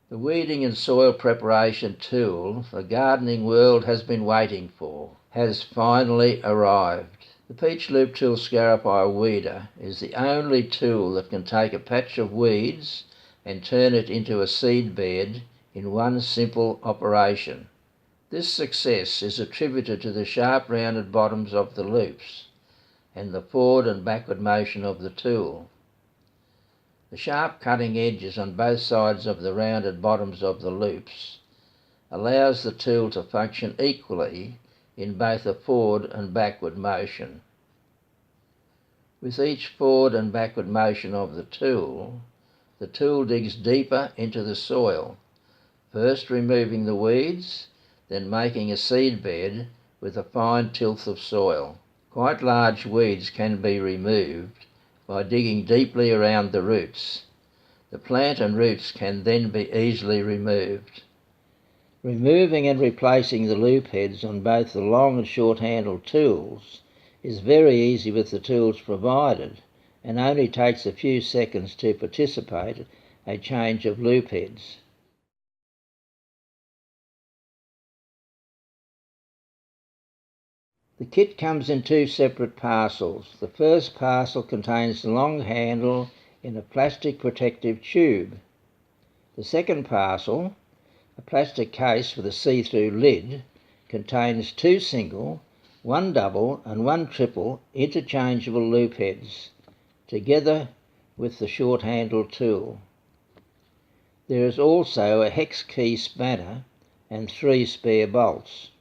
The weeding and soil preparation tool the gardening world has been waiting for has finally arrived. The Peach Loop Tool Scarifier Weeder is the only tool that can take a patch of weeds and turn it into a seed bed in one simple operation. This success is attributed to the sharp rounded bottoms of the loops and the forward and backward motion of the tool. The sharp cutting edges on both sides of the rounded bottoms of the loops allows the tool to function equally in both a forward and backward motion. With each forward and backward motion of the tool digs deeper into the soil, first removing the weeds, then making a seed bed with a fine tilth of soil. Quite large weeds can be removed by digging deeply around the roots. The plant and roots can then be easily removed. Removing and replacing the loop heads on both the long and short-handled tools is very easy with the tools provided and only takes a few seconds to participate a change of loop heads. The kit comes in two separate parcels. The first parcel contains the long handle in a plastic protective tube. The second parcel, a plastic case with a see-through lid, contains two single, one double and one triple interchangeable loop heads, together with the short-handled tool. There is also a hex key spanner and 3 spare bolts.